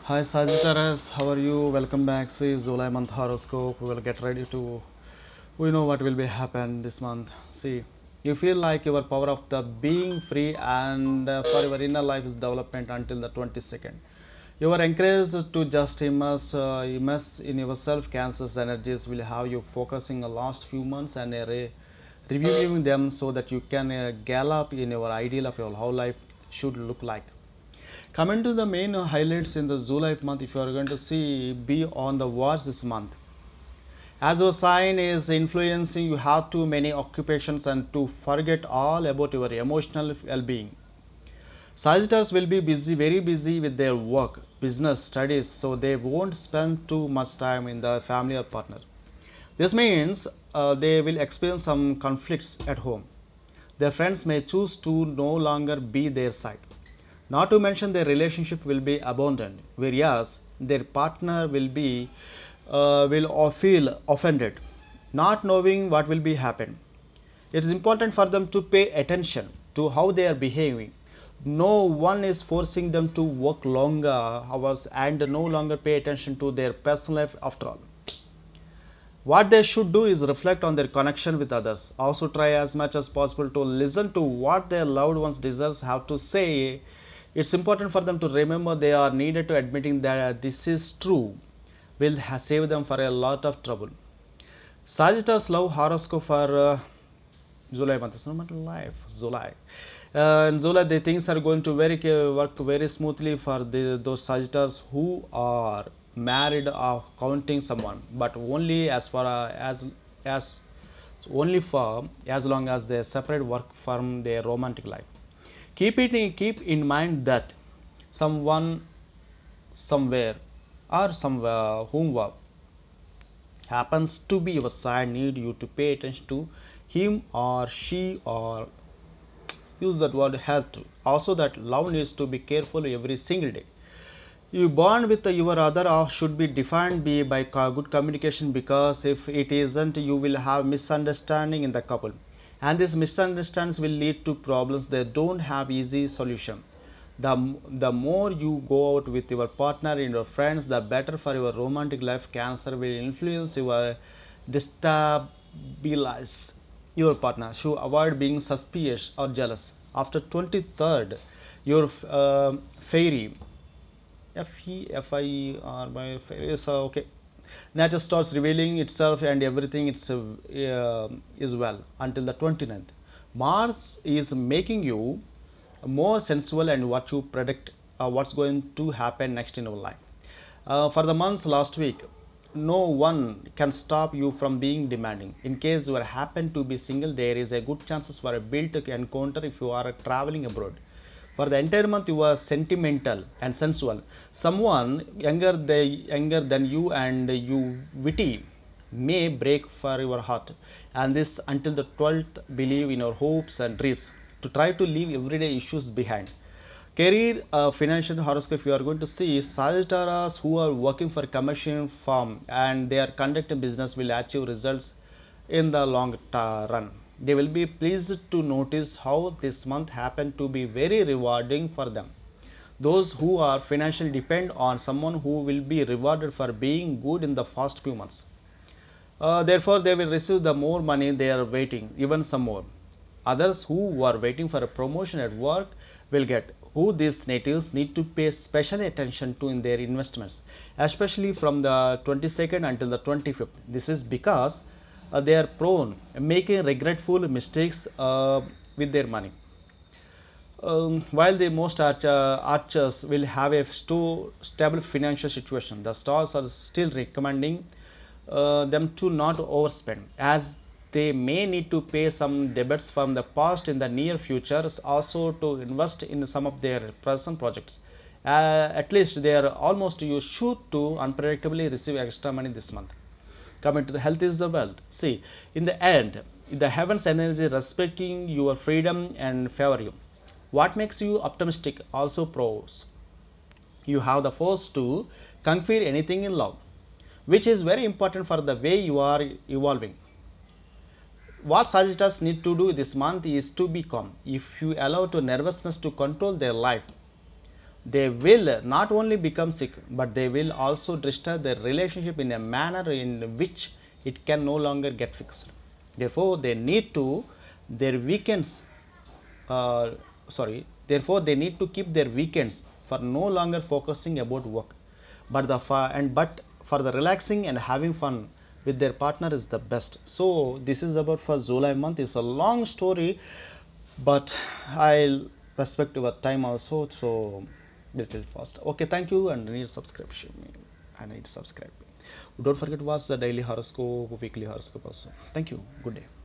Hi Sagittarius, how are you? Welcome back. See July month horoscope. We will get ready to. We know what will be happen this month. See, you feel like your power of the being free and for your inner life is development until the 22nd. You are encouraged to just immerse in yourself. Cancer's energies will have you focusing the last few months and reviewing them so that you can gallop in your ideal of your how life should look like. Coming to the main highlights in the July month, if you are going to see, be on the watch this month. As your sign is influencing, you have too many occupations and to forget all about your emotional well-being. Sagittarius will be busy, very busy with their work, business, studies, so they won't spend too much time in the family or partner. This means they will experience some conflicts at home. Their friends may choose to no longer be their side. Not to mention their relationship will be abandoned, whereas their partner will feel offended, not knowing what will be happen. It is important for them to pay attention to how they are behaving. No one is forcing them to work longer hours and no longer pay attention to their personal life after all. What they should do is reflect on their connection with others. Also try as much as possible to listen to what their loved ones desires have to say. It's important for them to remember they are needed to admitting that this is true will save them for a lot of trouble. Sagittarius love horoscope for July month. It's not life. July. In July, the things are going to work very smoothly for those Sagittarius who are married or counting someone, but only as far as only for as long as they separate work from their romantic life. Keep in mind that someone somewhere or somewhere whom happens to be your side need you to pay attention to him or she or use that word health. Also that love needs to be careful every single day. You bond with your other should be defined by good communication, because if it isn't you will have misunderstanding in the couple, and these misunderstandings will lead to problems that don't have easy solution. The more you go out with your partner and your friends, the better for your romantic life. Cancer will influence your destabilize your partner. So avoid being suspicious or jealous. After 23rd, your fairy FEFI by is okay. Nature starts revealing itself and everything is well until the 29th. Mars is making you more sensual and what you predict what's going to happen next in our life. For the months last week, no one can stop you from being demanding. In case you happen to be single, there is a good chances for a built encounter if you are traveling abroad. For the entire month, you are sentimental and sensual. Someone younger than you and you witty may break for your heart, and this until the 12th. Believe in your hopes and dreams to try to leave everyday issues behind. Career, financial horoscope, if you are going to see Sagittarius who are working for commercial firm and they are conducting business will achieve results in the long run. They will be pleased to notice how this month happened to be very rewarding for them. Those who are financially depend on someone who will be rewarded for being good in the first few months. Therefore, they will receive the more money they are waiting, even some more. Others who are waiting for a promotion at work will get. Who these natives need to pay special attention to in their investments, especially from the 22nd until the 25th. This is because they are prone making regretful mistakes with their money. While the most archers will have a stable financial situation, the stars are still recommending them to not overspend, as they may need to pay some debts from the past in the near future, also to invest in some of their present projects. At least they are almost you should to unpredictably receive extra money this month. Coming to the health is the wealth. See, in the end, the heavens energy respecting your freedom and favor you. What makes you optimistic also proves you have the force to conquer anything in love, which is very important for the way you are evolving. What Sagittarius need to do this month is to be calm. If you allow to nervousness to control their life, they will not only become sick, but they will also disturb their relationship in a manner in which it can no longer get fixed. Therefore, they need to their weekends therefore they need to keep their weekends for no longer focusing about work, but but for the relaxing and having fun with their partner is the best. So this is about for July month. It's a long story, but I'll respect your time also, so little fast. Okay, thank you, and I need subscription. I need subscribe. Don't forget to watch the daily horoscope, weekly horoscope also. Thank you. Good day.